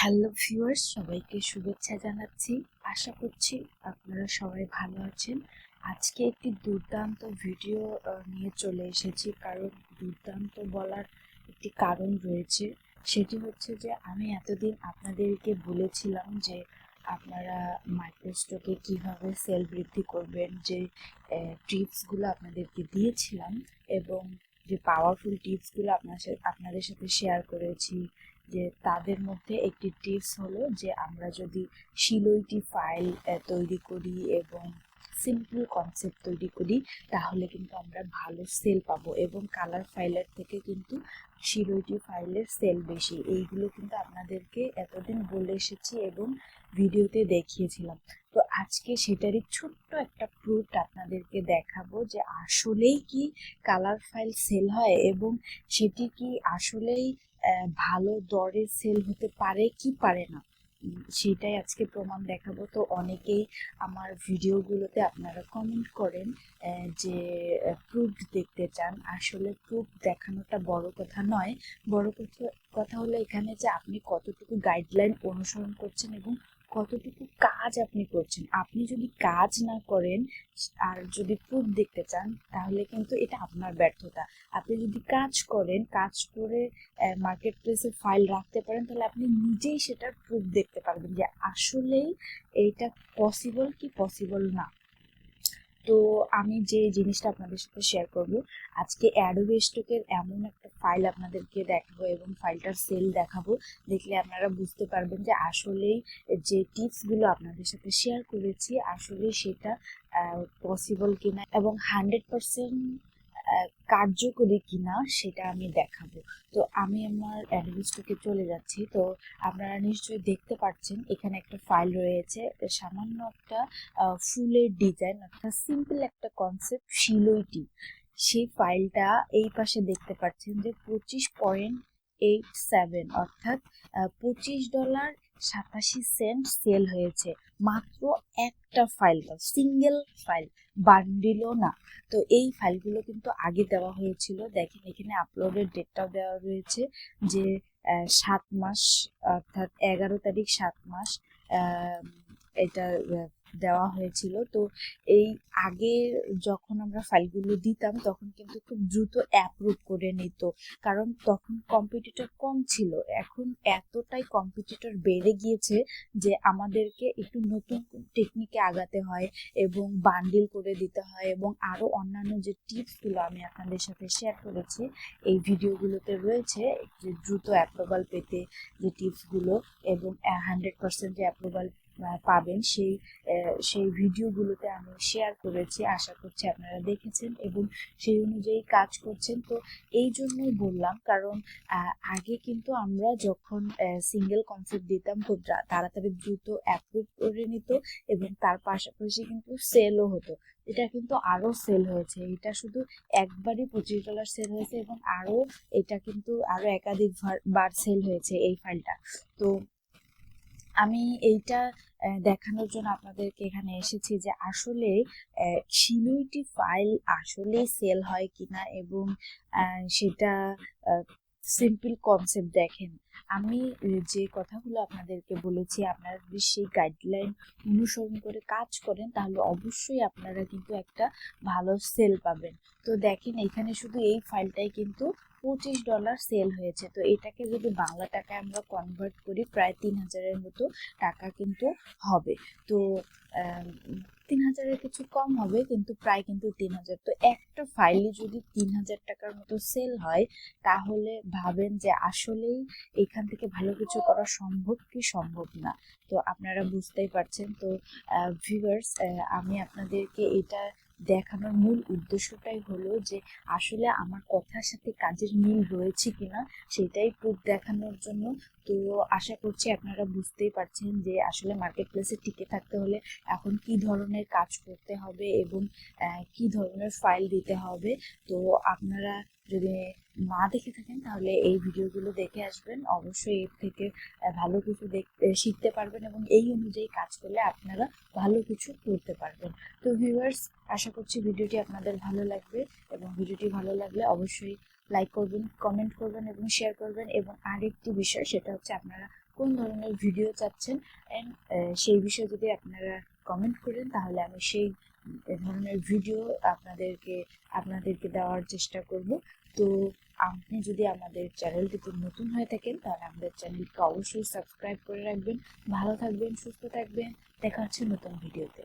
Hello viewers, সবাইকে শুভেচ্ছা জানাচ্ছি। আশা করছি আপনারা সবাই ভালো আছেন। আজকে একটি দুর্দান্ত ভিডিও নিয়ে চলে এসেছি, কারণ দুর্দান্ত বলার একটি কারণ রয়েছে। সেটি হচ্ছে যে আমি এতদিন আপনাদেরকে বলেছিলাম যে আপনারা মাইক্রোস্টকে কিভাবে সেল বৃদ্ধি করবেন, যে টিপসগুলো আপনাদেরকে দিয়েছিলাম এবং যে পাওয়ারফুল টিপসগুলো আপনাদের সাথে শেয়ার করেছি, যে তাদের মধ্যে একটি টিপস হলো যে আমরা যদি শিলইটি ফাইল তৈরি করি এবং সিম্পল কনসেপ্ট তৈরি করি, তাহলে কিন্তু আমরা ভালো সেল পাবো এবং কালার ফাইলের থেকে কিন্তু শিলইটি ফাইলের সেল বেশি। এইগুলো কিন্তু আপনাদেরকে এতদিন বলে এসেছি এবং ভিডিওতে দেখিয়েছিলাম। তো আজকে সেটারই ছোট্ট একটা প্রুফ আপনাদেরকে দেখাবো যে আসলেই কি কালার ফাইল সেল হয় এবং সেটি কি আসলেই ভালো দরে সেল হতে পারে কি পারে না, সেটাই আজকে প্রমাণ দেখাবো। তো অনেকেই আমার ভিডিওগুলোতে আপনারা কমেন্ট করেন যে প্রুফ দেখতে চান। আসলে প্রুফ দেখানোটা বড় কথা নয়, বড় কথা হলো এখানে যে আপনি কতটুকু গাইডলাইন অনুসরণ করছেন এবং কতটুকু কাজ আপনি করছেন। আপনি যদি কাজ না করেন আর যদি প্রুফ দেখতে চান, তাহলে কিন্তু এটা আপনার ব্যর্থতা। আপনি যদি কাজ করেন, কাজ করে মার্কেট প্লেসে ফাইল রাখতে পারেন, তাহলে আপনি নিজেই সেটার প্রুফ দেখতে পারবেন যে আসলেই এইটা পসিবল কি পসিবল না। তো আমি যে জিনিসটা আপনাদের সাথে শেয়ার করব, আজকে অ্যাডোবি স্টকের এমন একটা ফাইল আপনাদেরকে দেখাবো এবং ফাইলটার সেল দেখাবো। দেখলে আপনারা বুঝতে পারবেন যে আসলেই যে টিপসগুলো আপনাদের সাথে শেয়ার করেছি আসলে সেটা পসিবল কিনা এবং 100% কার্যকরী কিনা সেটা আমি দেখাবো। তো আমি আমার অ্যাডোবি স্টকে চলে যাচ্ছি। তো আপনারা নিশ্চয়ই দেখতে পাচ্ছেন এখানে একটা ফাইল রয়েছে, সামান্য একটা ফুলের ডিজাইন, অর্থাৎ সিম্পল একটা কনসেপ্ট শিলইটি। সেই ফাইলটা এই পাশে দেখতে পাচ্ছেন যে 25.87, অর্থাৎ $25.87 সেল হয়েছে মাত্র একটা ফাইল, সিঙ্গেল ফাইল, বান্ডিলও না। তো এই ফাইলগুলো কিন্তু আগে দেওয়া হয়েছিল। দেখেন এখানে আপলোডের ডেটটাও দেওয়া রয়েছে যে 7 মাস, অর্থাৎ 11 তারিখ 7 মাস এটা দেওয়া হয়েছিল। তো এই আগে যখন আমরা ফাইলগুলো দিতাম তখন কিন্তু খুব দ্রুত অ্যাপ্রুভ করে নিত, কারণ তখন কম্পিটিটর কম ছিল। এখন এতটাই কম্পিটিটর বেড়ে গিয়েছে যে আমাদেরকে একটু নতুন টেকনিকে আগাতে হয় এবং বান্ডিল করে দিতে হয় এবং আরো অন্যান্য যে টিপসগুলো আমি আপনাদের সাথে শেয়ার করেছি এই ভিডিওগুলোতে রয়েছে, যে দ্রুত অ্যাপ্রুভাল পেতে যে টিপসগুলো এবং 100% যে অ্যাপ্রুভাল পাবেন সেই ভিডিওগুলোতে আমি শেয়ার করেছি। আশা করছি আপনারা দেখেছেন এবং সেই অনুযায়ী কাজ করছেন। তো এই জন্যই বললাম, কারণ আগে কিন্তু আমরা যখন সিঙ্গেল কনসেপ্ট দিতাম খুব তাড়াতাড়ি দ্রুত অ্যাপ্রুভ করে নিত এবং তার পাশাপাশি কিন্তু সেলও হতো। এটা কিন্তু আরো সেল হয়েছে, এটা শুধু একবারই $25 সেল হয়েছে এবং আরো এটা কিন্তু আরো একাধিক বার সেল হয়েছে এই ফাইলটা। তো আমি এইটা দেখানোর জন্য আপনাদেরকে এখানে এসেছি যে আসলে শিলইটি ফাইল আসলে সেল হয় কিনা এবং সেটা সিম্পল কনসেপ্ট। দেখেন আমি যে কথাগুলো আপনাদেরকে বলেছি, আপনারা যদি সেই গাইডলাইন অনুসরণ করে কাজ করেন তাহলে অবশ্যই আপনারা কিন্তু একটা ভালো সেল পাবেন। তো দেখেন এখানে শুধু এই ফাইলটাই কিন্তু $25 সেল হয়েছে। তো এটাকে যদি বাংলা টাকায় আমরা কনভার্ট করি প্রায় 3000-এর মতো টাকা কিন্তু হবে। তো 3000-এর কিছু কম হবে, কিন্তু প্রায় কিন্তু 3000। তো একটা ফাইলে যদি 3000 টাকার মতো সেল হয়, তাহলে ভাবেন যে আসলেই এখান থেকে ভালো কিছু করা সম্ভব কি সম্ভব না। তো আপনারা বুঝতেই পারছেন। তো ভিউয়ার্স, আমি আপনাদেরকে এটা দেখানোর মূল উদ্দেশ্যটাই হলো যে আসলে আমার কথার সাথে কাজের মিল রয়েছে কিনা সেটাই প্রুফ দেখানোর জন্য। তো আশা করছি আপনারা বুঝতেই পারছেন যে আসলে মার্কেট প্লেসে টিকে থাকতে হলে এখন কি ধরনের কাজ করতে হবে এবং কি ধরনের ফাইল দিতে হবে। তো আপনারা যদি না দেখে থাকেন তাহলে এই ভিডিওগুলো দেখে আসবেন, অবশ্যই এর থেকে ভালো কিছু শিখতে পারবেন এবং এই অনুযায়ী কাজ করলে আপনারা ভালো কিছু করতে পারবেন। তো ভিউয়ার্স, আশা করছি ভিডিওটি আপনাদের ভালো লাগবে এবং ভিডিওটি ভালো লাগলে অবশ্যই লাইক করবেন, কমেন্ট করবেন এবং শেয়ার করবেন। এবং আরেকটি বিষয়, সেটা হচ্ছে আপনারা কোন ধরনের ভিডিও চাচ্ছেন, অ্যান্ড সেই বিষয়ে যদি আপনারা কমেন্ট করেন তাহলে আমি সেই ধরনের ভিডিও আপনাদেরকে দেওয়ার চেষ্টা করব। তো আপনি যদি আমাদের চ্যানেলটিতে নতুন হয়ে থাকেন তাহলে আমাদের চ্যানেলকে অবশ্যই সাবস্ক্রাইব করে রাখবেন। ভালো থাকবেন, সুস্থ থাকবেন, দেখা হচ্ছে নতুন ভিডিওতে।